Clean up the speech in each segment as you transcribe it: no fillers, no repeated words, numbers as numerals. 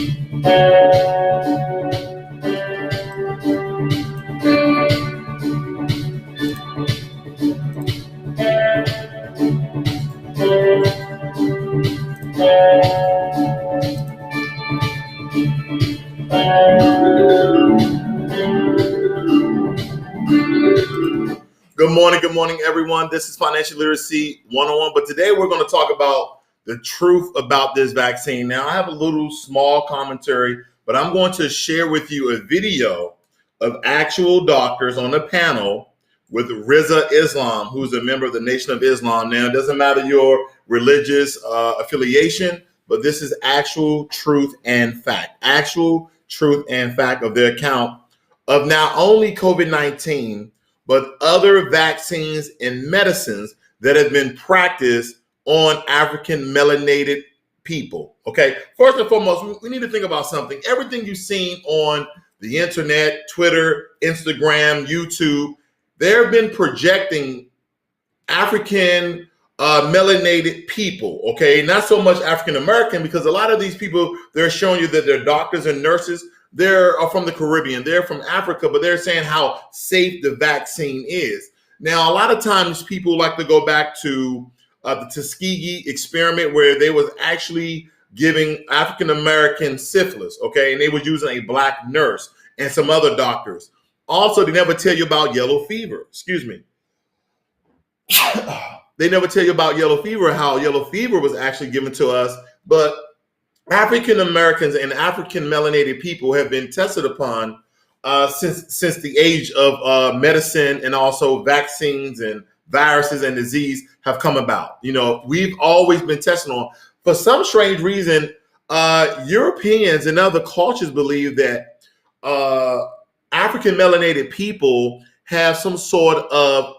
Good morning, everyone. This is Financial Literacy 101, but today we're going to talk about the truth about this vaccine. Now, I have a little small commentary, but I'm going to share with you a video of actual doctors on a panel with Riza Islam, who's a member of the Nation of Islam. Now, it doesn't matter your religious affiliation, but this is actual truth and fact of their account of not only COVID-19, but other vaccines and medicines that have been practiced on African melanated people. Okay, first and foremost, we need to think about something. Everything you've seen on the internet, Twitter, Instagram, YouTube, they've been projecting African melanated people, okay? Not so much African American, because a lot of these people, they're showing you that they're doctors and nurses. They're from the Caribbean, they're from Africa, but they're saying how safe the vaccine is. Now, a lot of times people like to go back to the Tuskegee experiment, where they was actually giving African-American syphilis, okay? And they was using a black nurse and some other doctors. Also, they never tell you about yellow fever, They never tell you about yellow fever, how yellow fever was actually given to us, but African Americans and African melanated people have been tested upon since the age of medicine, and also vaccines and viruses and disease have come about. You know, we've always been tested on. For some strange reason, Europeans and other cultures believe that African melanated people have some sort of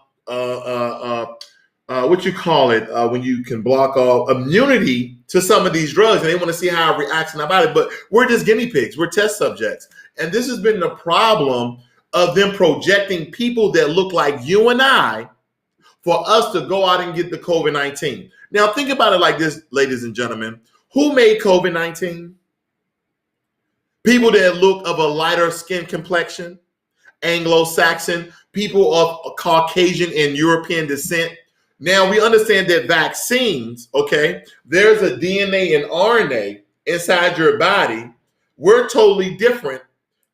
when you can block off immunity to some of these drugs, and they want to see how it reacts in our body. But we're just guinea pigs. We're test subjects. And this has been the problem of them projecting people that look like you and I for us to go out and get the COVID-19. Now, think about it like this, ladies and gentlemen. Who made COVID-19? People that look of a lighter skin complexion, Anglo-Saxon, people of Caucasian and European descent. Now, we understand that vaccines, okay, there's a DNA and RNA inside your body. We're totally different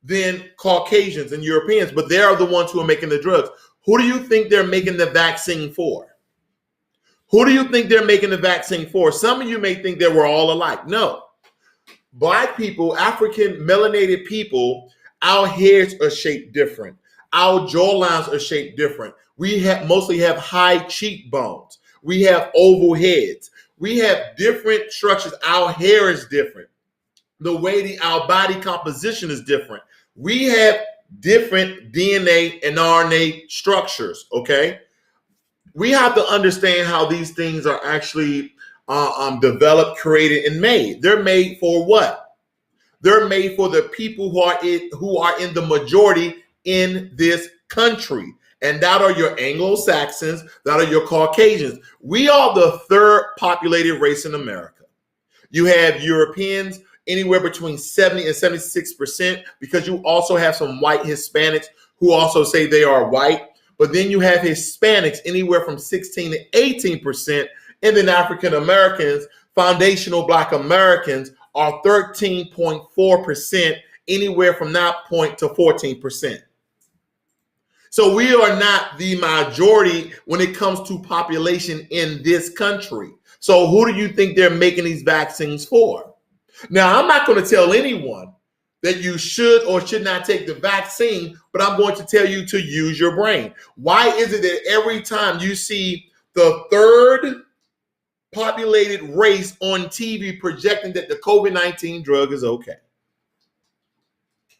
than Caucasians and Europeans, but they are the ones who are making the drugs. Who do you think they're making the vaccine for? Who do you think they're making the vaccine for? Some of you may think that we're all alike. No. Black people, African melanated people, our hairs are shaped different. Our jawlines are shaped different. We mostly have high cheekbones. We have oval heads. We have different structures. Our hair is different. The way our body composition is different. We have different DNA and RNA structures, okay? We have to understand how these things are actually developed, created, and made. They're made for what? They're made for the people who are in the majority in this country. And that are your Anglo-Saxons, that are your Caucasians. We are the third populated race in America. You have Europeans anywhere between 70 and 76%, because you also have some white Hispanics who also say they are white. But then you have Hispanics anywhere from 16 to 18%. And then African Americans, foundational Black Americans, are 13.4%, anywhere from that point to 14%. So we are not the majority when it comes to population in this country. So who do you think they're making these vaccines for? Now, I'm not going to tell anyone that you should or should not take the vaccine, but I'm going to tell you to use your brain. Why is it that every time you see the third populated race on TV projecting that the COVID-19 drug is okay?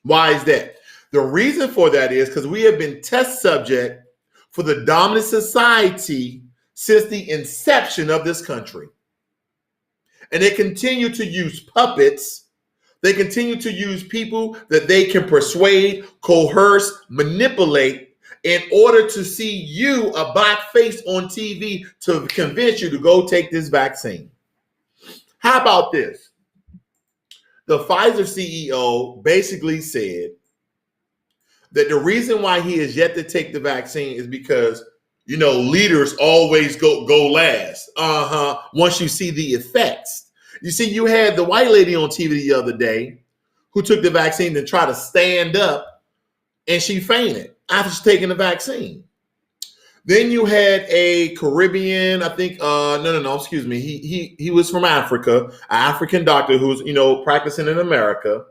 Why is that? The reason for that is because we have been test subject for the dominant society since the inception of this country. And they continue to use puppets. They continue to use people that they can persuade, coerce, manipulate in order to see you, a black face on TV, to convince you to go take this vaccine. How about this? the Pfizer CEO basically said that the reason why he is yet to take the vaccine is because, you know, leaders always go last. Once you see the effects. You see, you had the white lady on TV the other day who took the vaccine and tried to stand up, and she fainted after she's taking the vaccine. Then you had a Caribbean, I think, excuse me. He was from Africa, an African doctor who's, you know, practicing in America,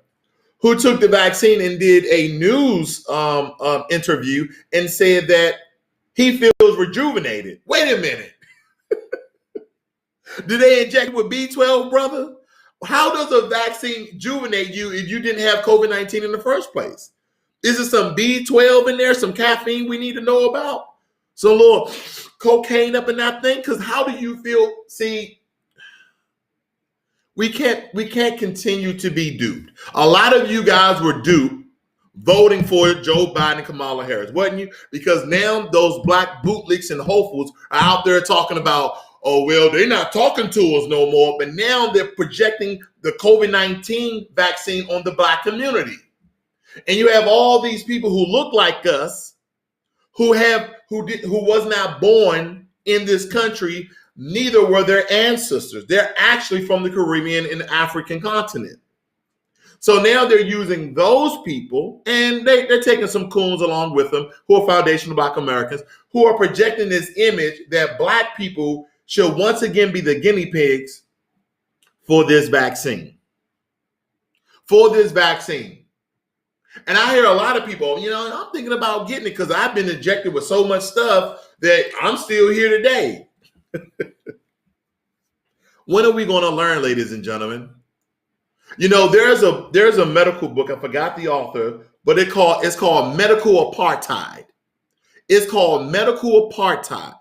who took the vaccine and did a news interview and said that he feels rejuvenated. Wait a minute. Did they inject you with B12, brother? How does a vaccine rejuvenate you if you didn't have COVID-19 in the first place? Is there some B12 in there, some caffeine we need to know about? Some little cocaine up in that thing? Because how do you feel? See, we can't continue to be duped. A lot of you guys were duped voting for Joe Biden and Kamala Harris, wasn't you? Because now those black bootlicks and hopefuls are out there talking about, oh, well, they're not talking to us no more, but now they're projecting the COVID-19 vaccine on the black community. And you have all these people who look like us, who was not born in this country, neither were their ancestors. They're actually from the Caribbean and African continent. So now they're using those people, and they're taking some coons along with them who are foundational Black Americans, who are projecting this image that Black people should once again be the guinea pigs for this vaccine. For this vaccine. And I hear a lot of people, you know, I'm thinking about getting it because I've been injected with so much stuff that I'm still here today. When are we going to learn, ladies and gentlemen? You know, there's a medical book, I forgot the author, but it's called Medical Apartheid. It's called Medical Apartheid.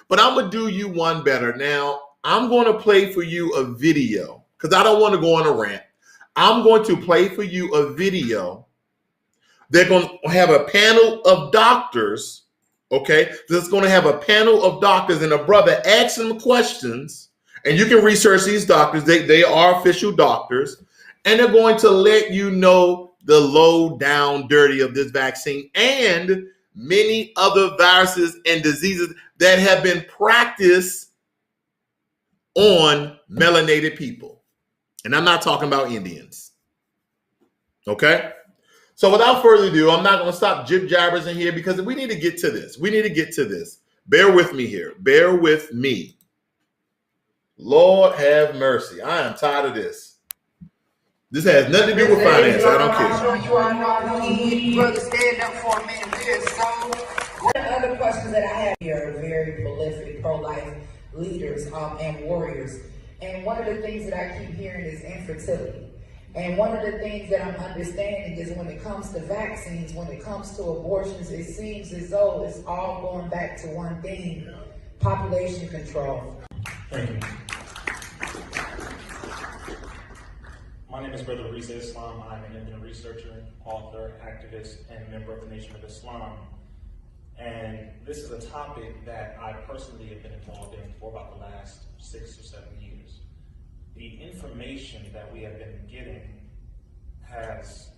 But I'm going to do you one better. Now, I'm going to play for you a video because I don't want to go on a rant. I'm going to play for you a video. They're going to have a panel of doctors, okay? That's going to have a panel of doctors and a brother asking them questions. And you can research these doctors. They are official doctors. And they're going to let you know the low down dirty of this vaccine and many other viruses and diseases that have been practiced on melanated people. And I'm not talking about Indians. Okay? So without further ado, I'm not going to stop jib-jabbers in here because we need to get to this. We need to get to this. Bear with me here. Bear with me. Lord have mercy. I am tired of this. This has nothing to do with finance. I don't care. Brother, stand up for a minute. One of the other questions that I have here are very prolific pro-life leaders and warriors. And one of the things that I keep hearing is infertility. And one of the things that I'm understanding is when it comes to vaccines, when it comes to abortions, it seems as though it's all going back to one thing: population control. Thank you. My name is Brother Risa Islam. I'm an Indian researcher, author, activist, and member of the Nation of Islam. And this is a topic that I personally have been involved in for about the last 6 or 7 years. The information that we have been getting has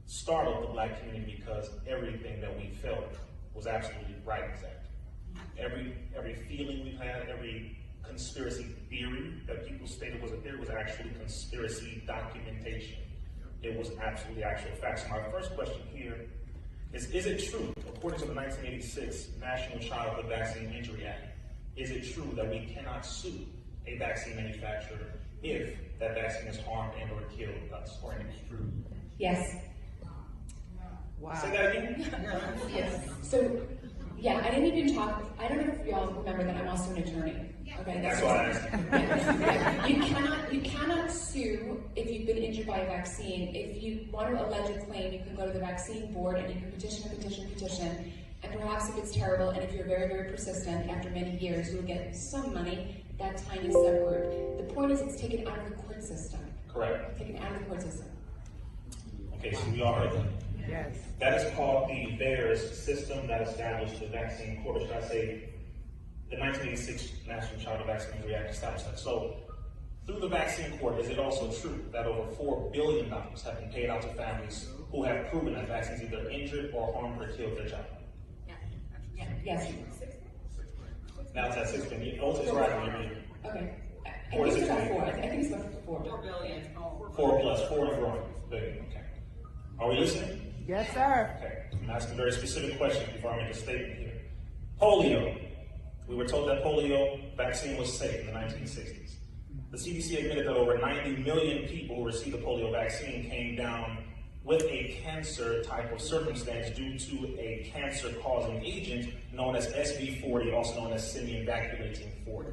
startled the Black community because everything that we felt was absolutely right and exact. Every feeling we've had, every conspiracy theory that people stated was a theory was actually conspiracy documentation. It was absolutely actual facts. So my first question here is it true, according to the 1986 National Childhood Vaccine Injury Act, is it true that we cannot sue a vaccine manufacturer if that vaccine has harmed and or killed us or anything? True? Yes. Wow. Say that again? Yes. So, yeah, I didn't even talk. I don't know if y'all remember that I'm also an attorney. Okay, That's why I asked. You cannot sue if you've been injured by a vaccine. If you want to allege a claim, you can go to the vaccine board and you can petition. And perhaps if it's terrible and if you're very, very persistent, after many years, you'll get some money, that tiny subgroup. The point is it's taken out of the court system. Correct. Taken out of the court system. Okay, so we all heard that. Yes. That is called the VAERS system that established the vaccine court, or should I say, the 1986 National Childhood Vaccine Injury Act established that. So Through the vaccine court, is it also true that over $4 billion have been paid out to families who have proven that vaccines either injured or harmed or killed their child? Yes. Now it's at 6 billion. Oh, it's right. Okay. I think it's about 4. I think it's about 4. 4 billion. 4 plus 4 and growing. Okay. Are we listening? Yes, sir. Okay. I'm asking very specific questions before I make a statement here. Polio. We were told that polio vaccine was safe in the 1960s. The CDC admitted that over 90 million people who received the polio vaccine came down with a cancer type of circumstance due to a cancer-causing agent known as SV40, also known as simian vacuolating 40.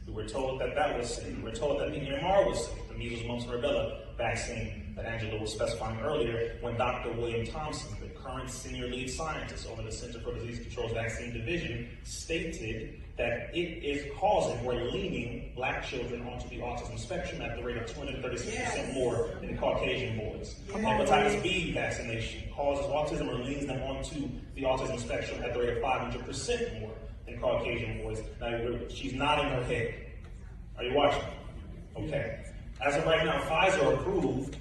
We were told that that was safe. We were told that the MMR was safe, the measles, mumps, and rubella vaccine that Angela was specifying earlier, when Dr. William Thompson, the current senior lead scientist over the Center for Disease Control's Vaccine Division, stated that it is causing or leaning Black children onto the autism spectrum at the rate of 236% more than Caucasian boys. Hepatitis B vaccination causes autism or leans them onto the autism spectrum at the rate of 500% more than Caucasian boys. Now, she's nodding her head. Are you watching? Okay. As of right now, Pfizer approved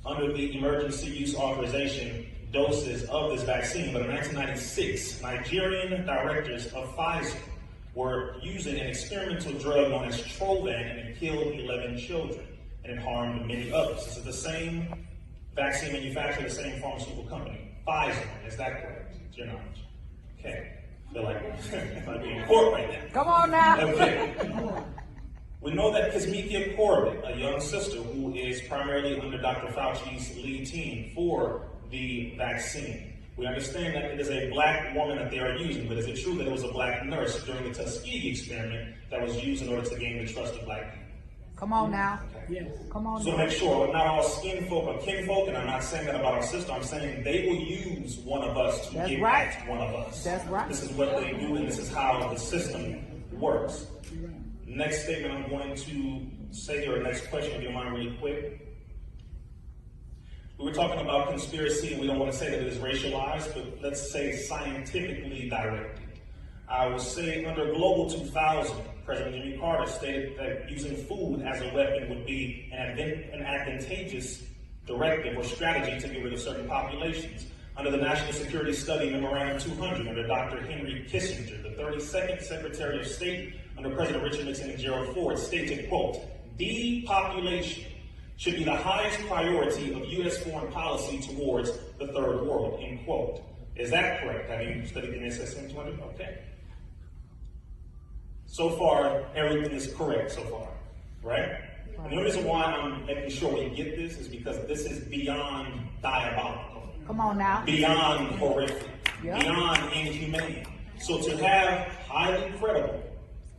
under the emergency use authorization doses of this vaccine, but in 1996, Nigerian directors of Pfizer were using an experimental drug known as Trovan, and it killed 11 children, and it harmed many others. This is the same vaccine manufacturer, the same pharmaceutical company, Pfizer. Is that correct, to your knowledge? Okay. I feel like I might be in court right now. Come on now. Okay. We know that Kizzmekia Corbett, a young sister who is primarily under Dr. Fauci's lead team for the vaccine. We understand that it is a Black woman that they are using, but is it true that it was a Black nurse during the Tuskegee experiment that was used in order to gain the trust of Black people? Come on now. Okay. Come on So to now. make sure we're not all skin folk or kinfolk, and I'm not saying that about our sister, I'm saying they will use one of us to That's get right. at one of us. That's right. This is what they do, and this is how the system works. Next statement I'm going to say here, or next question, if you don't mind, really quick. We were talking about conspiracy, and we don't want to say that it is racialized, but let's say scientifically directed. I would say under Global 2000, President Jimmy Carter stated that using food as a weapon would be an advantageous directive or strategy to get rid of certain populations. Under the National Security Study Memorandum 200, under Dr. Henry Kissinger, the 32nd Secretary of State under President Richard Nixon and Gerald Ford, stated, quote, "Depopulation should be the highest priority of U.S. foreign policy towards the third world," end quote. Is that correct? Have you studied the NSSM 200? Okay. So far, everything is correct so far, right? And the only reason why I'm making sure we get this is because this is beyond diabolical. Come on now. Beyond horrific, Yeah. beyond inhumane. So to have highly credible,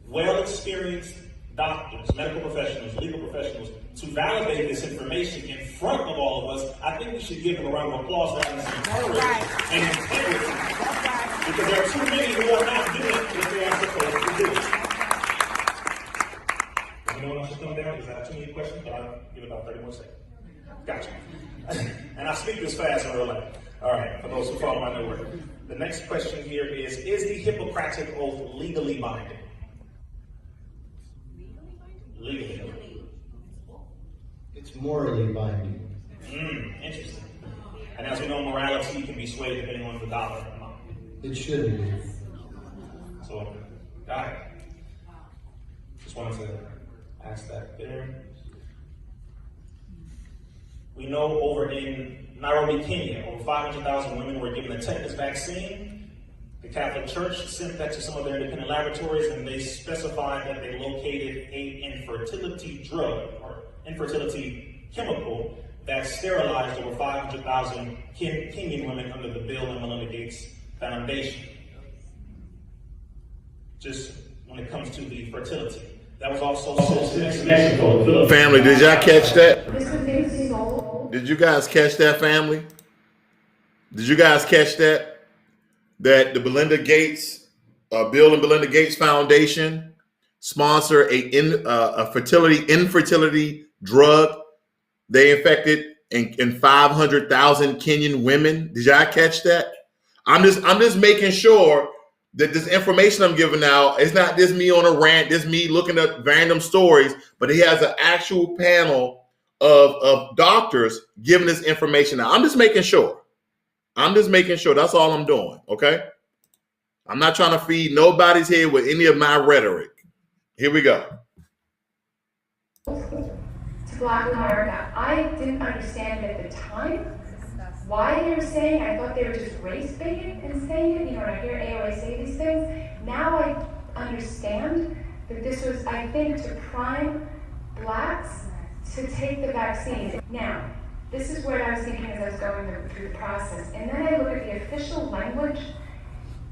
well-experienced doctors, medical professionals, legal professionals, to validate this information in front of all of us, I think we should give them a round of applause for having some courage right. and integrity. That's right. Because there are too many who are not doing what they are supposed to do. Anyone else should come down? Is that too many questions? But I'll give it about 30 more seconds. Gotcha. And I speak this fast in real life. All right, for those who follow my new work. The next question here is the Hippocratic Oath legally binding? Legally. It's morally binding. Interesting. And as we know, morality can be swayed depending on the dollar amount. It should be. So, all right. Just wanted to ask that there. We know over in Nairobi, Kenya, over 500,000 women were given the tetanus vaccine. The Catholic Church sent that to some of their independent laboratories, and they specified that they located a infertility drug or infertility chemical that sterilized over 500,000 Kenyan women under the Bill and Melinda Gates Foundation. Just when it comes to the fertility. That was also Mexico. Family, did y'all catch that? Did you guys catch that, family? Did you guys catch that? That the Bill and Melinda Gates Foundation sponsor a infertility drug. They infected in 500,000 Kenyan women. Did y'all catch that? I'm just making sure that this information I'm giving out, it's not just me on a rant, just me looking at random stories, but he has an actual panel of doctors giving this information out. I'm just making sure. That's all I'm doing, okay? I'm not trying to feed nobody's head with any of my rhetoric. Here we go. To Black America, I didn't understand at the time why they were saying. I thought they were just race baited and saying it. You know, when I hear AOA say these things, now I understand that this was, I think, to prime blacks to take the vaccine. Now, this is what I was thinking as I was going through the process. And then I look at the official language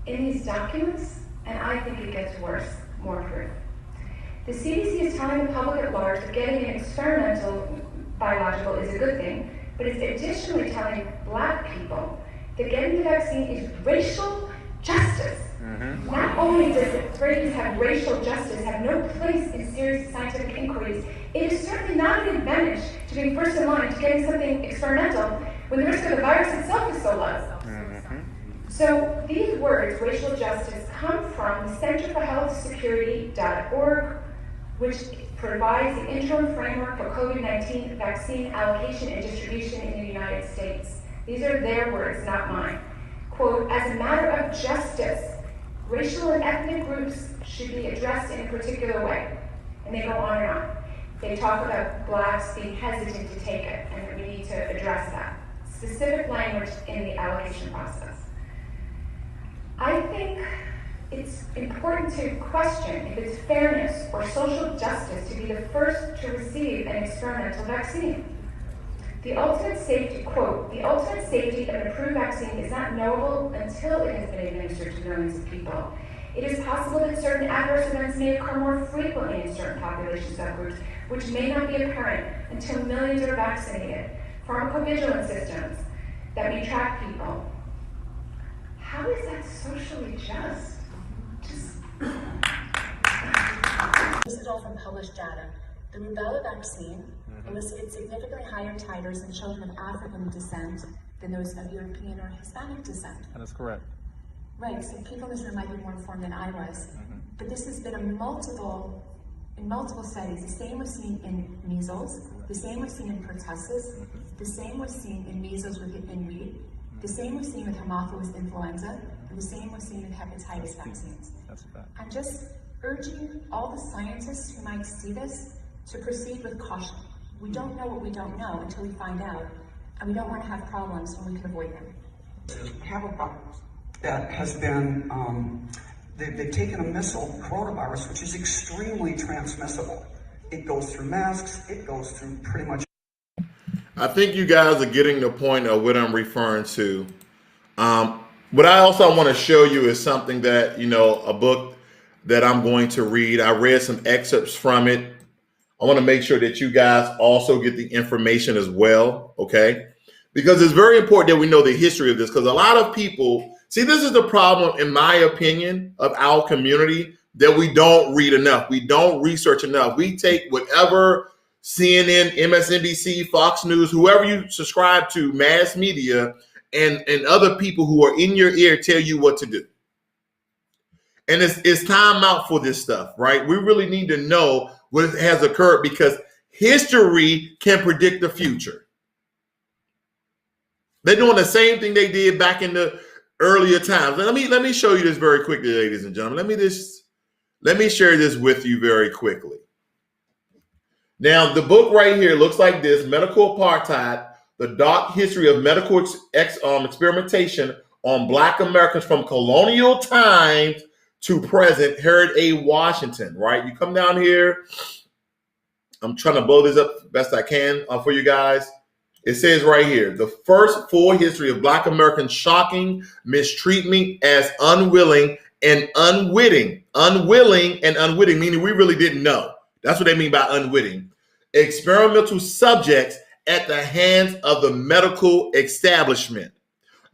in these documents, and I think it gets worse, more proof. The CDC is telling the public at large that getting an experimental biological is a good thing, but it's additionally telling Black people that getting the vaccine is racial justice. Not only does the phrase have racial justice have no place in serious scientific inquiries, it is certainly not an advantage to being first in line to getting something experimental when the risk of the virus itself is so low. So these words, racial justice, come from the Center for Health Security.org, which provides the interim framework for COVID-19 vaccine allocation and distribution in the United States. These are their words, not mine. Quote, as a matter of justice, racial and ethnic groups should be addressed in a particular way. And they go on and on. They talk about blacks being hesitant to take it, and that we need to address that. Specific language in the allocation process. I think it's important to question if it's fairness or social justice to be the first to receive an experimental vaccine. The ultimate safety, quote, the ultimate safety of an approved vaccine is not knowable until it has been administered to millions of people. It is possible that certain adverse events may occur more frequently in certain population subgroups, which may not be apparent until millions are vaccinated. Pharmacovigilance systems that may track people. How is that socially just? This is all from published data. The rubella vaccine elicited significantly higher titers in children of African descent than those of European or Hispanic descent. That is correct. Right, so people in this room might be more informed than I was. But this has been in multiple studies. The same was seen in measles, the same was seen in pertussis, the same was seen in measles in wheat, the same was seen with Haemophilus influenza, and the same was seen in hepatitis vaccines. That's a fact. I'm just urging all the scientists who might see this to proceed with caution. We don't know what we don't know until we find out, and we don't want to have problems when we can avoid them. Have a problem that has been, they've taken a missile, coronavirus, which is extremely transmissible. It goes through masks, it goes through pretty much. I think you guys are getting the point of what I'm referring to. What I also want to show you is something that, a book that I'm going to read. I read some excerpts from it. I want to make sure that you guys also get the information as well, okay? Because it's very important that we know the history of this, because a lot of people, see, this is the problem, in my opinion, of our community, that we don't read enough. We don't research enough. We take whatever CNN, MSNBC, Fox News, whoever you subscribe to, mass media, and other people who are in your ear tell you what to do. And it's time out for this stuff, right? We really need to know what has occurred, because history can predict the future. They're doing the same thing they did back in the earlier times. Let me show you this very quickly, ladies and gentlemen. Let me share this with you very quickly. Now, the book right here looks like this: Medical Apartheid, the Dark History of Medical Experimentation on Black Americans from Colonial Times to Present, Harold A. Washington, right? You come down here. I'm trying to blow this up best I can for you guys. It says right here, the first full history of Black American shocking mistreatment as unwilling and unwitting, meaning we really didn't know. That's what they mean by unwitting. Experimental subjects at the hands of the medical establishment.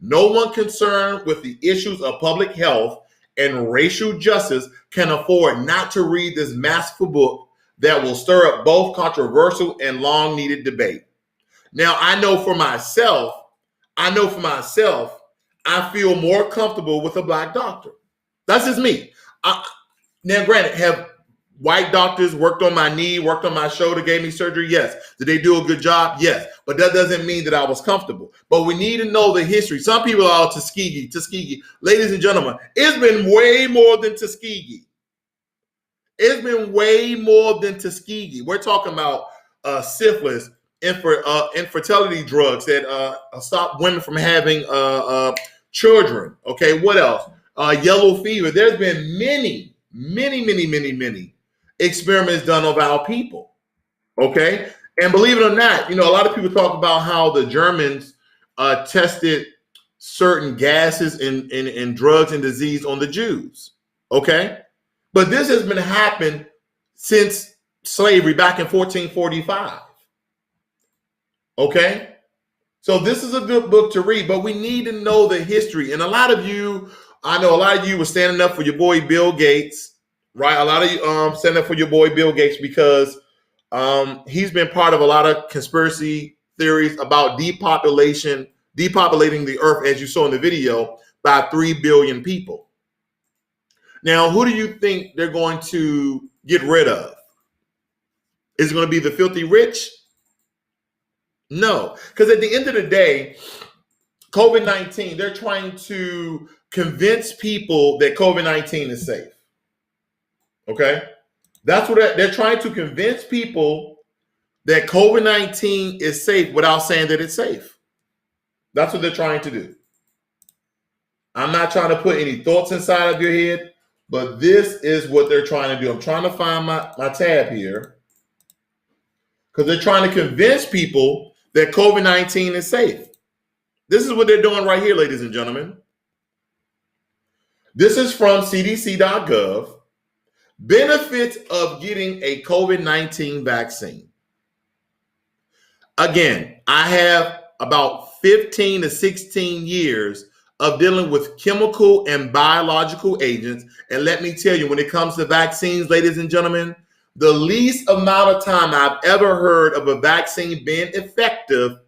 No one concerned with the issues of public health and racial justice can afford not to read this masterful book that will stir up both controversial and long-needed debate. Now, I know for myself, I feel more comfortable with a Black doctor. That's just me. Now, granted, have white doctors worked on my knee, worked on my shoulder, gave me surgery? Yes. Did they do a good job? Yes. But that doesn't mean that I was comfortable. But we need to know the history. Some people are Tuskegee. Ladies and gentlemen, it's been way more than Tuskegee. It's been way more than Tuskegee. We're talking about syphilis, infertility drugs that stop women from having children. Okay, what else? Yellow fever. There's been many experiments done of our people. Okay, and believe it or not, a lot of people talk about how the Germans tested certain gases and drugs and disease on the Jews. Okay, but this has been happening since slavery back in 1445. Okay, so this is a good book to read, but we need to know the history. And I know a lot of you were standing up for your boy Bill Gates, right? A lot of you standing up for your boy Bill Gates because he's been part of a lot of conspiracy theories about depopulating the earth, as you saw in the video, by 3 billion people. Now, who do you think they're going to get rid of? Is it going to be the filthy rich? No, because at the end of the day, COVID-19, they're trying to convince people that COVID-19 is safe. Okay? That's what they're trying to convince people that COVID-19 is safe without saying that it's safe. That's what they're trying to do. I'm not trying to put any thoughts inside of your head, but this is what they're trying to do. I'm trying to find my tab here because they're trying to convince people that COVID-19 is safe. This is what they're doing right here, ladies and gentlemen. This is from cdc.gov. Benefits of getting a COVID-19 vaccine. Again, I have about 15 to 16 years of dealing with chemical and biological agents. And let me tell you, when it comes to vaccines, ladies and gentlemen, the least amount of time I've ever heard of a vaccine being effective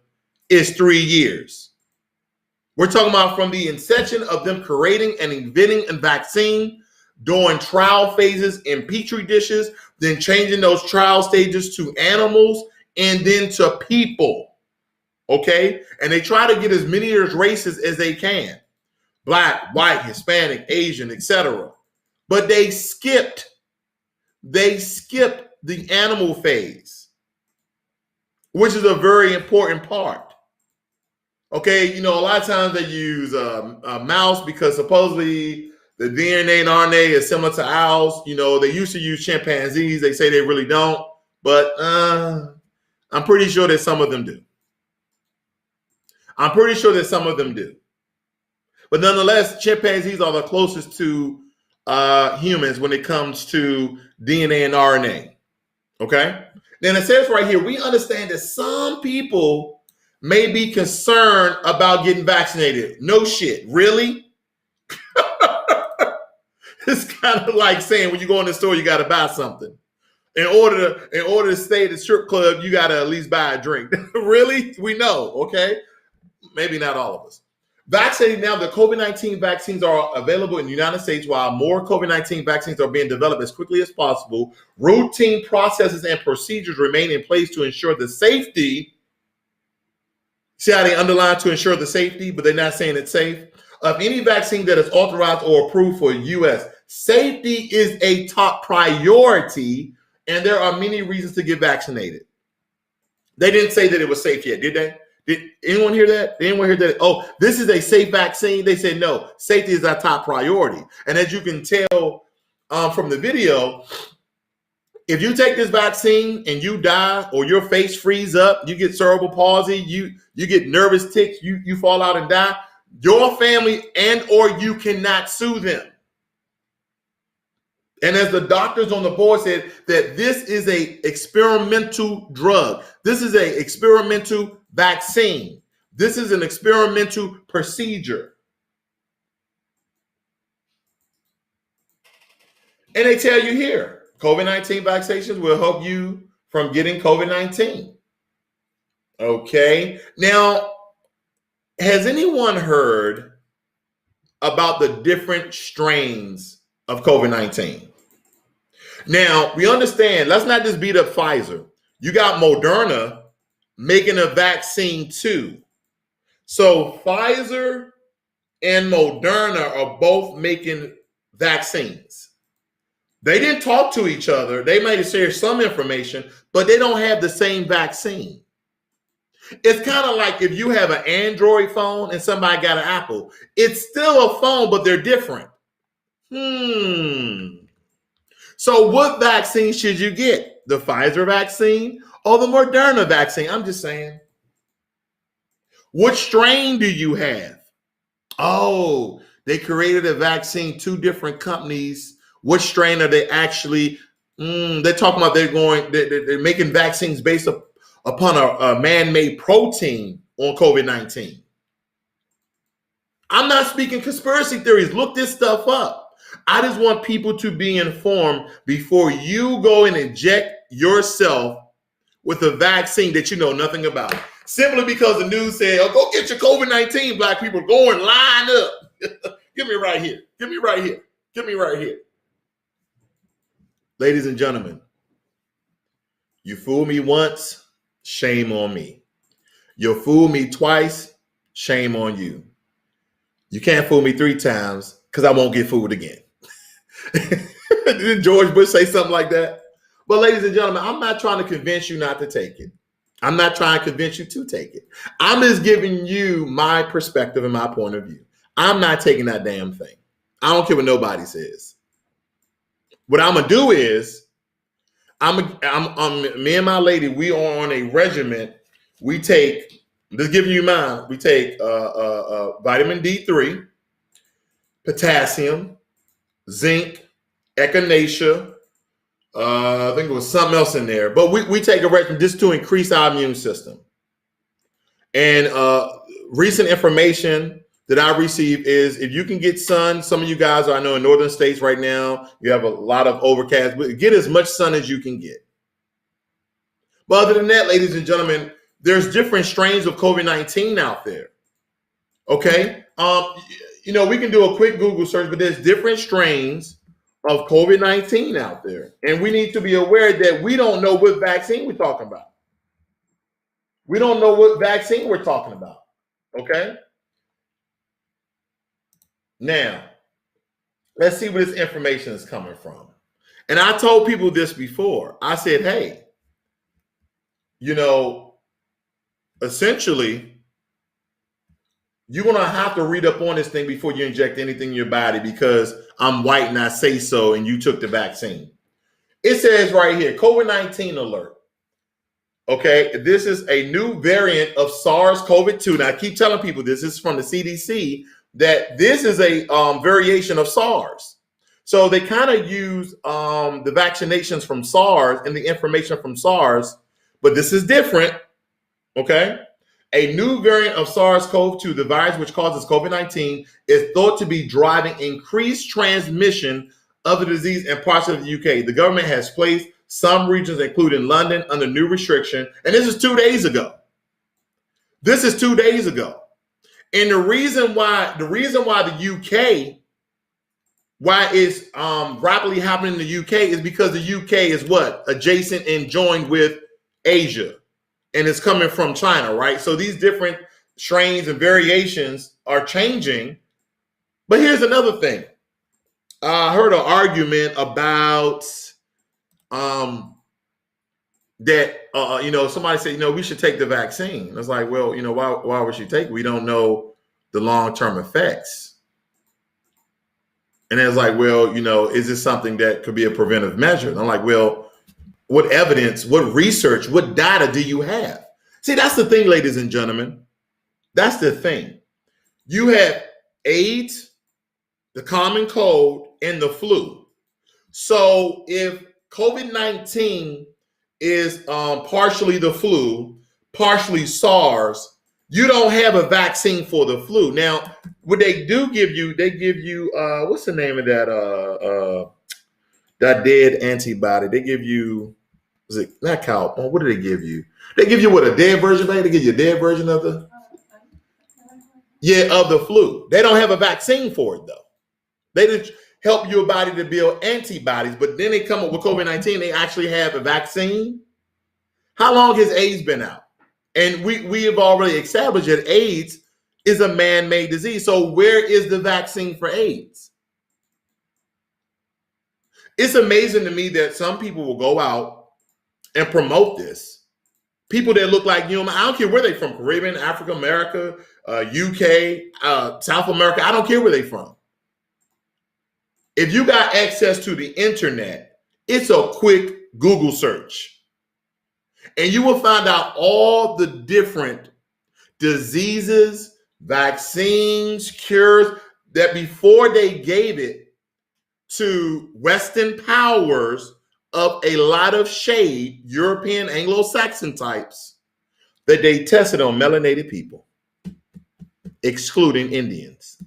is 3 years. We're talking about from the inception of them creating and inventing a vaccine, doing trial phases in petri dishes, then changing those trial stages to animals and then to people. Okay? And they try to get as many races as they can. Black, white, Hispanic, Asian, etc. But they skipped the animal phase, which is a very important part. Okay, a lot of times they use a mouse because supposedly the DNA and RNA is similar to ours. They used to use chimpanzees. They say they really don't, but I'm pretty sure that some of them do. But nonetheless, chimpanzees are the closest to humans when it comes to DNA and RNA. Okay? Then it says right here, we understand that some people may be concerned about getting vaccinated. No shit. Really? It's kind of like saying when you go in the store, you got to buy something. In order to stay at the strip club, you got to at least buy a drink. Really? We know. Okay? Maybe not all of us. Vaccinated now, the COVID-19 vaccines are available in the United States while more COVID-19 vaccines are being developed as quickly as possible. Routine processes and procedures remain in place to ensure the safety. See how they underline to ensure the safety, but they're not saying it's safe? Of any vaccine that is authorized or approved for U.S. Safety is a top priority, and there are many reasons to get vaccinated. They didn't say that it was safe yet, did they? Did anyone hear that? Did anyone hear that? Oh, this is a safe vaccine. They said no. Safety is our top priority. And as you can tell from the video, if you take this vaccine and you die or your face freeze up, you get cerebral palsy, you get nervous tics, you fall out and die, your family and or you cannot sue them. And as the doctors on the board said, that this is a experimental drug. This is a experimental vaccine. This is an experimental procedure. And they tell you here, COVID-19 vaccinations will help you from getting COVID-19. Okay. Now, has anyone heard about the different strains of COVID-19. Now, we understand, let's not just beat up Pfizer. You got Moderna making a vaccine too. So Pfizer and Moderna are both making vaccines. They didn't talk to each other. They might have shared some information, but they don't have the same vaccine. It's kind of like if you have an Android phone and somebody got an Apple. It's still a phone, but they're different. So what vaccine should you get? The Pfizer vaccine or the Moderna vaccine? I'm just saying. What strain do you have? Oh, they created a vaccine, two different companies. What strain are they actually? They're talking about they're making vaccines based upon a man-made protein on COVID-19. I'm not speaking conspiracy theories. Look this stuff up. I just want people to be informed before you go and inject yourself with a vaccine that you know nothing about. Simply because the news said, oh, go get your COVID-19, black people, go and line up. Give me right here. Give me right here. Give me right here. Ladies and gentlemen, you fool me once, shame on me. You fool me twice, shame on you. You can't fool me 3 times because I won't get fooled again. Didn't George Bush say something like that? But ladies and gentlemen, I'm not trying to convince you not to take it. I'm not trying to convince you to take it. I'm just giving you my perspective and my point of view. I'm not taking that damn thing. I don't care what nobody says. What I'm gonna do is, me and my lady, we are on a regimen. We take, just giving you mine. We take vitamin D3, potassium, zinc, echinacea. I think it was something else in there, but we take a regimen just to increase our immune system. And recent information that I received is if you can get sun, some of you guys are, I know in northern states right now, you have a lot of overcast, but get as much sun as you can get. But other than that, ladies and gentlemen, there's different strains of COVID-19 out there. Okay. We can do a quick Google search, but there's different strains of COVID-19 out there. And we need to be aware that we don't know what vaccine we're talking about. We don't know what vaccine we're talking about. Okay. Now, let's see where this information is coming from. And I told people this before. I said, hey, essentially, you're going to have to read up on this thing before you inject anything in your body because I'm white and I say so and you took the vaccine. It says right here, COVID-19 alert. Okay, this is a new variant of SARS-CoV-2. Now, I keep telling people this is from the CDC, that this is a variation of SARS. So they kind of use the vaccinations from SARS and the information from SARS, but this is different. Okay. A new variant of SARS-CoV-2, the virus which causes COVID-19, is thought to be driving increased transmission of the disease in parts of the UK. The government has placed some regions, including London, under new restriction. And this is 2 days ago. This is 2 days ago. And the reason why the UK, why it's rapidly happening in the UK is because the UK is what? Adjacent and joined with Asia. And it's coming from China, right? So these different strains and variations are changing. But here's another thing. I heard an argument about somebody said, we should take the vaccine. I was like, well, why would you take it? We don't know the long-term effects. And it's like, well, is this something that could be a preventive measure? And I'm like, well, what evidence, what research, what data do you have? See, that's the thing, ladies and gentlemen. That's the thing. You have AIDS, the common cold, and the flu. So if COVID-19 is partially the flu, partially SARS, you don't have a vaccine for the flu. Now, what they do give you, what's the name of that dead antibody? They give you, was it not cow? What do they give you? They give you what, a dead version of it? They give you a dead version of the? Yeah, of the flu. They don't have a vaccine for it though. They just help your body to build antibodies, but then they come up with COVID-19. They actually have a vaccine. How long has AIDS been out? And we have already established that AIDS is a man-made disease. So where is the vaccine for AIDS? It's amazing to me that some people will go out and promote this. People that look like, I don't care where they're from, Caribbean, Africa, America, UK, South America, I don't care where they're from. If you got access to the internet, it's a quick Google search. And you will find out all the different diseases, vaccines, cures that before they gave it to Western powers of a lot of shade, European, Anglo-Saxon types, that they tested on melanated people, excluding Indians.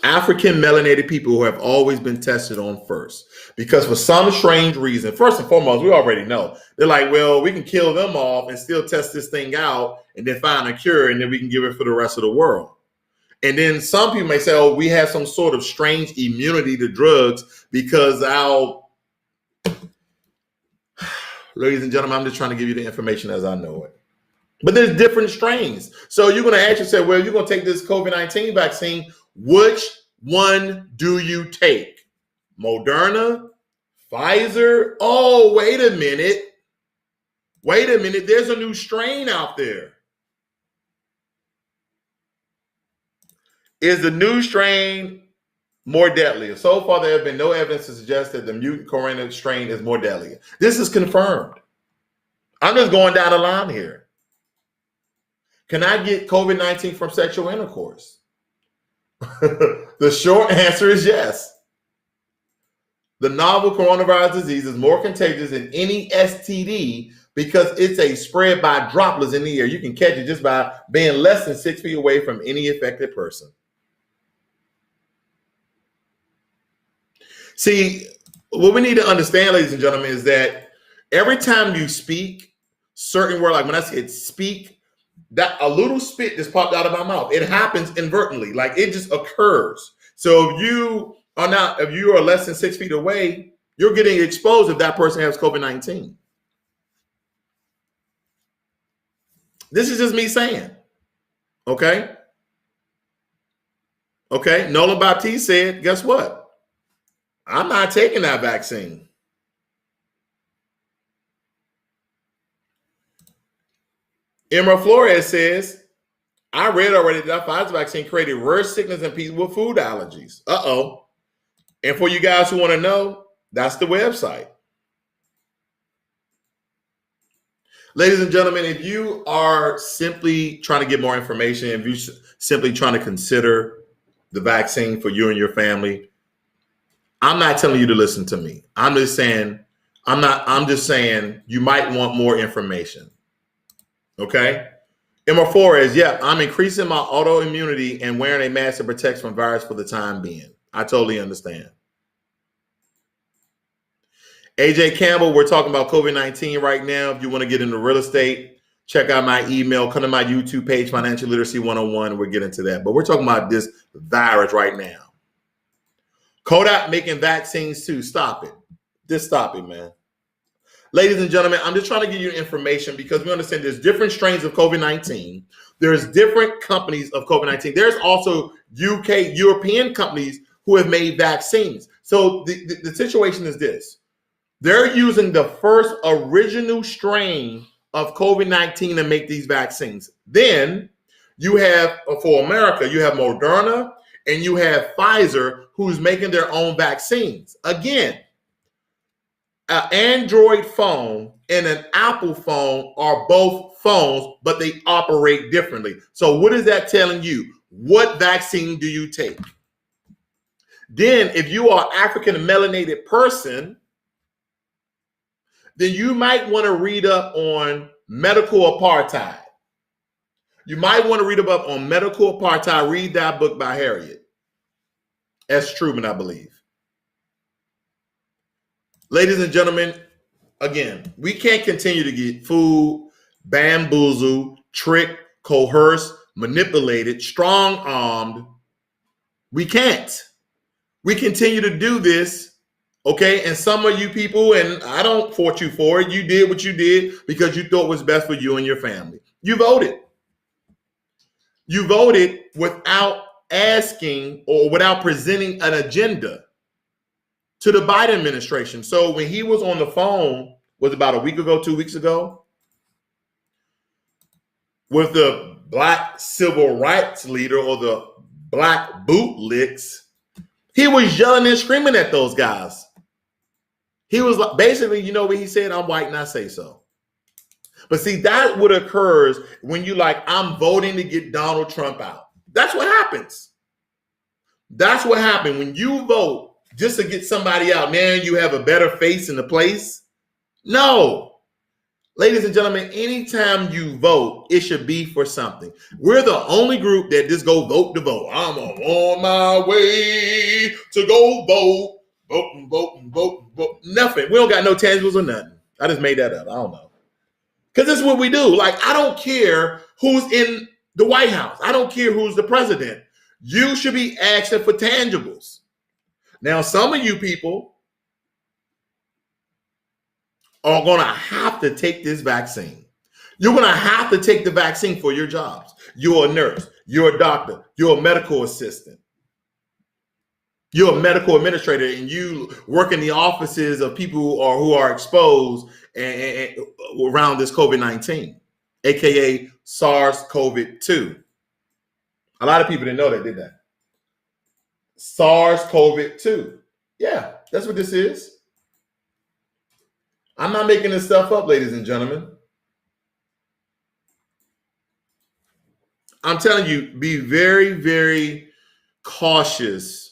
African melanated people who have always been tested on first. Because for some strange reason, first and foremost, we already know. They're like, well, we can kill them off and still test this thing out and then find a cure and then we can give it for the rest of the world. And then some people may say, oh, we have some sort of strange immunity to drugs because ladies and gentlemen, I'm just trying to give you the information as I know it. But there's different strains. So you're going to ask yourself, well, you're going to take this COVID-19 vaccine. Which one do you take? Moderna? Pfizer? Oh, wait a minute. Wait a minute. There's a new strain out there. Is the new strain more deadly? So far, there have been no evidence to suggest that the mutant corona strain is more deadly. This is confirmed. I'm just going down the line here. Can I get COVID-19 from sexual intercourse? The short answer is yes. The novel coronavirus disease is more contagious than any STD because it's a spread by droplets in the air. You can catch it just by being less than 6 feet away from any affected person. See, what we need to understand, ladies and gentlemen, is that every time you speak certain word, like when I said speak, that a little spit just popped out of my mouth. It happens inadvertently, like it just occurs. So if you are less than 6 feet away, you're getting exposed if that person has COVID-19. This is just me saying. Okay. Okay. Nolan Baptiste said, guess what? I'm not taking that vaccine. Emma Flores says, I read already that Pfizer vaccine created worse sickness in people with food allergies. Uh-oh. And for you guys who want to know, that's the website. Ladies and gentlemen, if you are simply trying to get more information, if you're simply trying to consider the vaccine for you and your family, I'm not telling you to listen to me. I'm just saying you might want more information. Okay? Emma Flores, yeah, I'm increasing my autoimmunity and wearing a mask that protects from virus for the time being. I totally understand. AJ Campbell, we're talking about COVID-19 right now. If you want to get into real estate, check out my email, come to my YouTube page, Financial Literacy 101. We'll get into that. But we're talking about this virus right now. Kodak making vaccines too. Stop it. Just stop it, man. Ladies and gentlemen, I'm just trying to give you information because we understand there's different strains of COVID-19. There's different companies of COVID-19. There's also European companies who have made vaccines. So the situation is this. They're using the first original strain of COVID-19 to make these vaccines. Then you have, for America, you have Moderna and you have Pfizer who's making their own vaccines. Again, an Android phone and an Apple phone are both phones, but they operate differently. So what is that telling you? What vaccine do you take? Then if you are an African melanated person, then you might want to read up on medical apartheid. You might want to read up on medical apartheid. Read that book by Harriet S. Truman, I believe. Ladies and gentlemen, again, we can't continue to get fooled, bamboozled, tricked, coerced, manipulated, strong-armed. We can't. We continue to do this, okay? And some of you people, and I don't fault you for it, you did what you did because you thought was best for you and your family. You voted. You voted without asking or without presenting an agenda to the Biden administration. So when he was on the phone, was about a week ago, 2 weeks ago, with the black civil rights leader or the black bootlicks, he was yelling and screaming at those guys. He was like, basically, you know what he said? I'm white and I say so. But see, that what occurs when you like, I'm voting to get Donald Trump out. That's what happens. That's what happened when you vote just to get somebody out. Man, you have a better face in the place. No. Ladies and gentlemen, anytime you vote, it should be for something. We're the only group that just go vote to vote. I'm on my way to go vote. Vote, vote, vote, vote. Nothing. We don't got no tangibles or nothing. I just made that up. I don't know. Because this is what we do. Like, I don't care who's in the White House. I don't care who's the president. You should be asking for tangibles. Now, some of you people are going to have to take this vaccine. You're going to have to take the vaccine for your jobs. You're a nurse. You're a doctor. You're a medical assistant. You're a medical administrator, and you work in the offices of people who are exposed and around this COVID-19, aka SARS-CoV-2. A lot of people didn't know that, did that? SARS-CoV-2. Yeah, that's what this is. I'm not making this stuff up, ladies and gentlemen. I'm telling you, be very, very cautious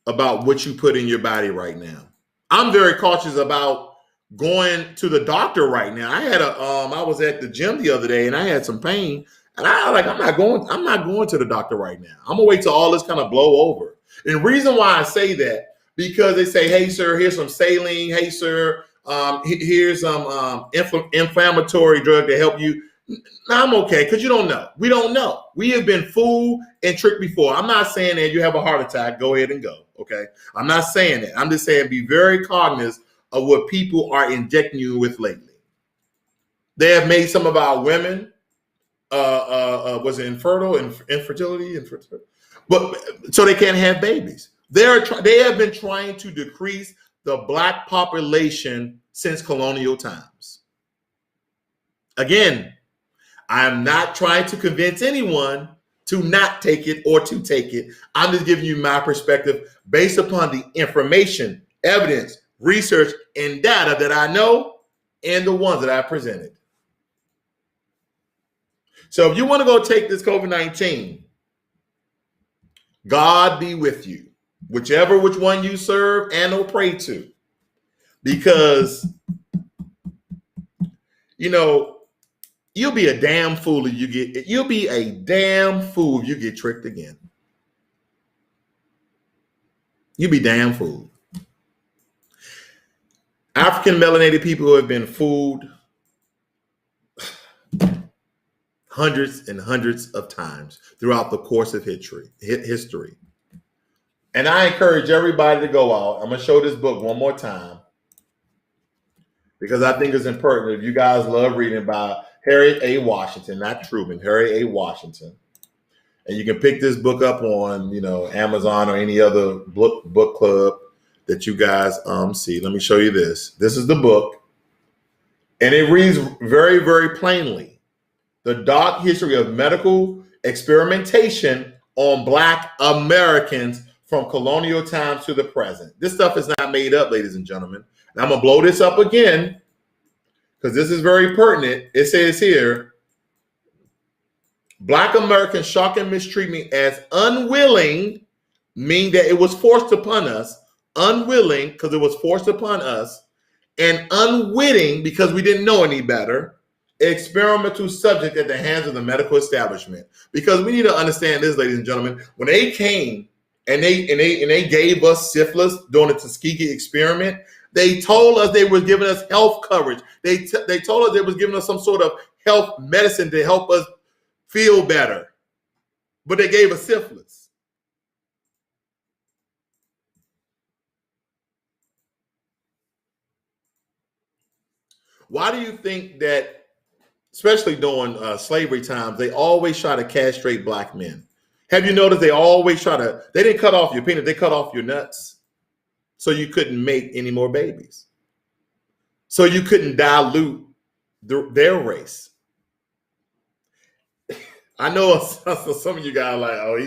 about what you put in your body right now. I'm very cautious about going to the doctor right now. I was at the gym the other day and I had some pain, and I'm not going to the doctor right now. I'm gonna wait till all this kind of blow over. And the reason why I say that, because they say, hey sir, here's some saline, hey sir, here's some inflammatory drug to help you. No, I'm okay, because you don't know. We don't know. We have been fooled and tricked before. I'm not saying that you have a heart attack, go ahead and go, okay? I'm not saying that. I'm just saying be very cognizant of what people are injecting you with lately. They have made some of our women, was it infertility? But so they can't have babies. They have been trying to decrease the black population since colonial times. Again, I'm not trying to convince anyone to not take it or to take it. I'm just giving you my perspective based upon the information, evidence, research, and data that I know and the ones that I presented. So if you want to go take this COVID-19, God be with you, which one you serve and or pray to. Because, you'll be a damn fool if you get tricked again. You'll be damn fooled. African melanated people have been fooled hundreds and hundreds of times throughout the course of history. And I encourage everybody to go out. I'm going to show this book one more time because I think it's important. If you guys love reading by Harriet A. Washington, not Truman, Harriet A. Washington. And you can pick this book up on, Amazon or any other book club that you guys see. Let me show you this. This is the book. And it reads very, very plainly. The Dark History of Medical Experimentation on Black Americans from Colonial Times to the Present. This stuff is not made up, ladies and gentlemen. And I'm going to blow this up again because this is very pertinent. It says here, Black American shocking mistreatment as unwilling, meaning that it was forced upon us, unwilling because it was forced upon us, and unwitting because we didn't know any better, experimental subject at the hands of the medical establishment. Because we need to understand this, ladies and gentlemen, when they came and they gave us syphilis during the Tuskegee experiment, they told us they were giving us health coverage. They told us they was giving us some sort of health medicine to help us feel better, but they gave us syphilis. Why do you think that, especially during slavery times, they always try to castrate black men? Have you noticed they always they didn't cut off your penis, they cut off your nuts so you couldn't make any more babies. So you couldn't dilute their race. I know some of you guys are like, oh,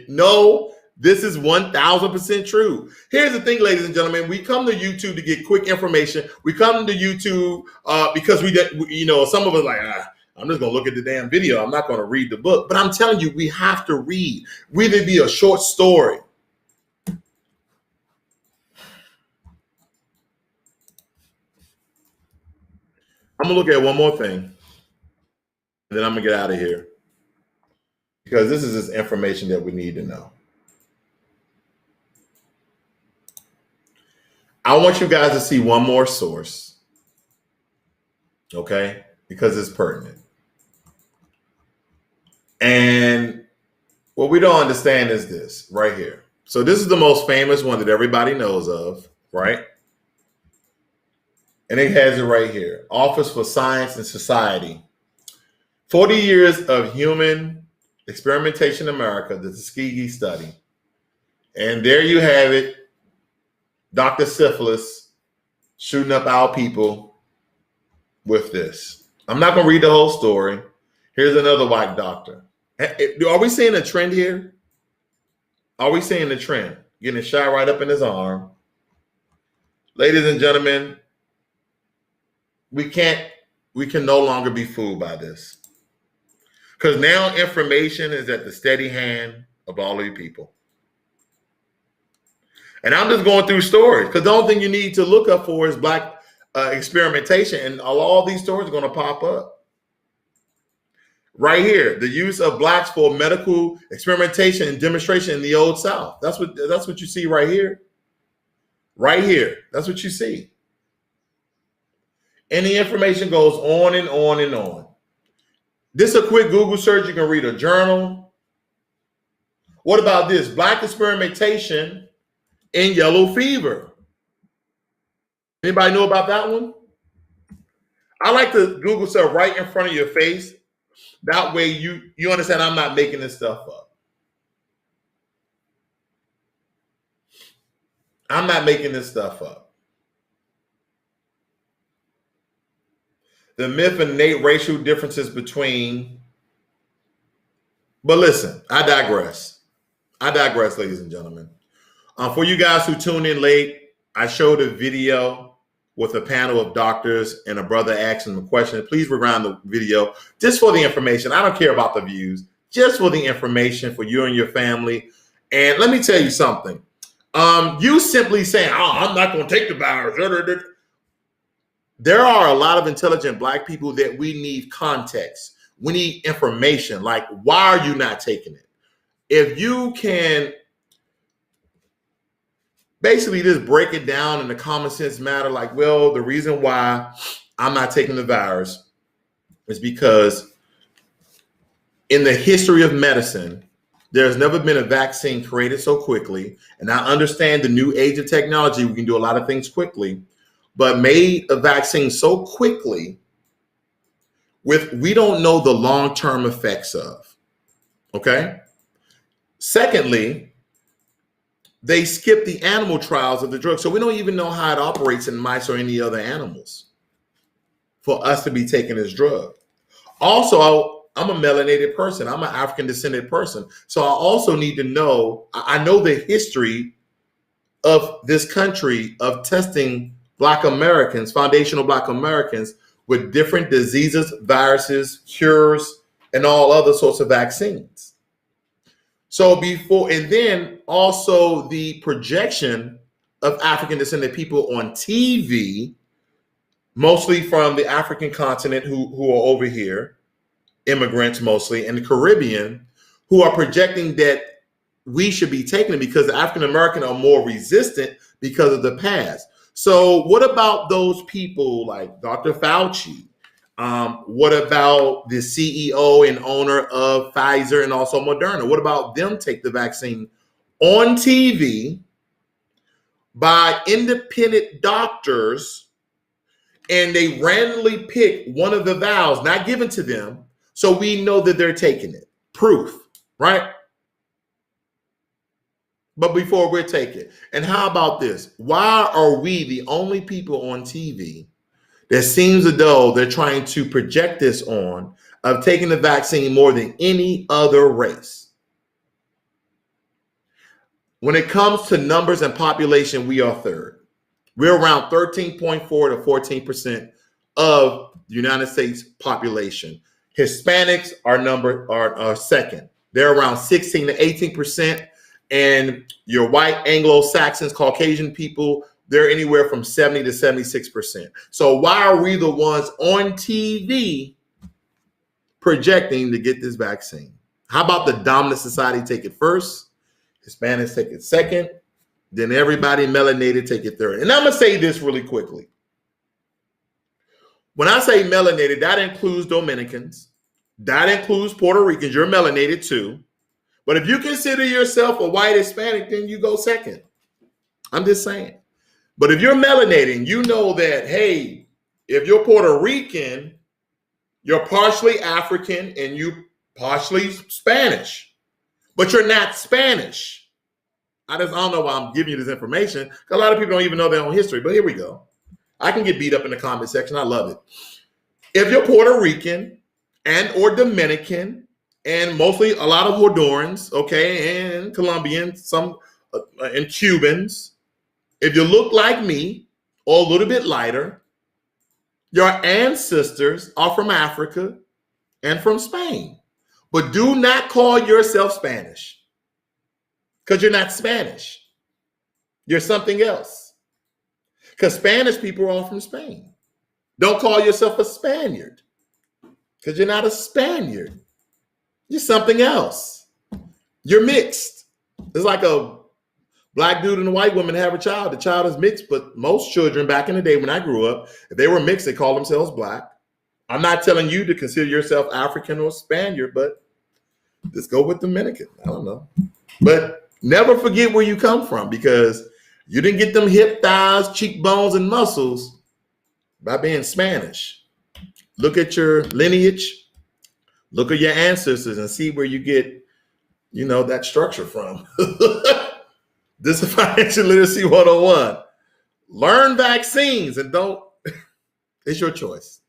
no, this is 1000% true. Here's the thing, ladies and gentlemen, we come to YouTube to get quick information. We come to YouTube because some of us like, I'm just going to look at the damn video. I'm not going to read the book. But I'm telling you, we have to read. Whether it be a short story. I'm going to look at one more thing. And then I'm going to get out of here. Because this is just information that we need to know. I want you guys to see one more source. Okay? Because it's pertinent. And what we don't understand is this right here. So this is the most famous one that everybody knows of, right? And it has it right here. Office for Science and Society. 40 years of human experimentation in America, the Tuskegee study. And there you have it. Dr. Syphilis shooting up our people with this. I'm not going to read the whole story. Here's another white doctor. Are we seeing a trend here? Are we seeing a trend? Getting a shot right up in his arm. Ladies and gentlemen, we can no longer be fooled by this. Because now information is at the steady hand of all of you people. And I'm just going through stories because the only thing you need to look up for is black experimentation. And all these stories are going to pop up. Right here, the use of blacks for medical experimentation and demonstration in the Old South. That's what you see right here. Right here. That's what you see. And the information goes on and on and on. This is a quick Google search. You can read a journal. What about this? Black experimentation in yellow fever. Anybody know about that one? I like to Google stuff right in front of your face. That way you understand I'm not making this stuff up. I'm not making this stuff up. The myth and innate racial differences between. But listen, I digress. Ladies and gentlemen. For you guys who tuned in late, I showed a video with a panel of doctors and a brother asking them a question. Please rewind the video just for the information. I don't care about the views, just for the information for you and your family. And let me tell you something. You simply saying, oh, I'm not going to take the virus. There are a lot of intelligent black people that we need context. We need information. Like, why are you not taking it? If you can basically just break it down in a common sense matter, like, well, the reason why I'm not taking the virus is because in the history of medicine, there's never been a vaccine created so quickly. And I understand the new age of technology, we can do a lot of things quickly, but made a vaccine so quickly we don't know the long-term effects of, okay? Secondly, they skip the animal trials of the drug. So we don't even know how it operates in mice or any other animals for us to be taking this drug. Also, I'm a melanated person. I'm an African descended person. So I also need to know, I know the history of this country of testing Black Americans, foundational Black Americans with different diseases, viruses, cures, and all other sorts of vaccines. So before, and then also the projection of African descended people on TV, mostly from the African continent who are over here, immigrants mostly, and the Caribbean, who are projecting that we should be taking it because the African American are more resistant because of the past. So what about those people like Dr. Fauci, What about the CEO and owner of Pfizer and also Moderna? What about them take the vaccine on TV by independent doctors, and they randomly pick one of the vials not given to them, so we know that they're taking it? Proof, right? But before we take it, and how about this? Why are we the only people on TV that seems as though they're trying to project this on of taking the vaccine more than any other race? When it comes to numbers and population, we are third. We're around 13.4 to 14% of the United States population. Hispanics are second. They're around 16 to 18%. And your white Anglo-Saxons, Caucasian people, they're anywhere from 70 to 76%. So why are we the ones on TV projecting to get this vaccine? How about the dominant society take it first, Hispanics take it second, then everybody melanated take it third? And I'm going to say this really quickly. When I say melanated, that includes Dominicans, that includes Puerto Ricans. You're melanated too. But if you consider yourself a white Hispanic, then you go second. I'm just saying. But if you're melanated, you know that, hey, if you're Puerto Rican, you're partially African and you partially Spanish, but you're not Spanish. I don't know why I'm giving you this information, because a lot of people don't even know their own history, but here we go. I can get beat up in the comment section. I love it. If you're Puerto Rican and or Dominican, and mostly a lot of Hondurans, okay, and Colombians, some and Cubans, if you look like me or a little bit lighter, your ancestors are from Africa and from Spain. But do not call yourself Spanish, because you're not Spanish. You're something else. Because Spanish people are all from Spain. Don't call yourself a Spaniard, because you're not a Spaniard. You're something else. You're mixed. It's like a black dude and a white woman have a child. The child is mixed, but most children back in the day when I grew up, if they were mixed, they called themselves black. I'm not telling you to consider yourself African or Spaniard, but just go with Dominican. I don't know. But never forget where you come from, because you didn't get them hip, thighs, cheekbones, and muscles by being Spanish. Look at your lineage. Look at your ancestors and see where you get, that structure from. This is Financial Literacy 101. Learn vaccines and don't. It's your choice.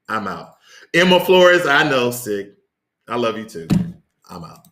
I'm out. Emma Flores, I know, sick. I love you too. I'm out.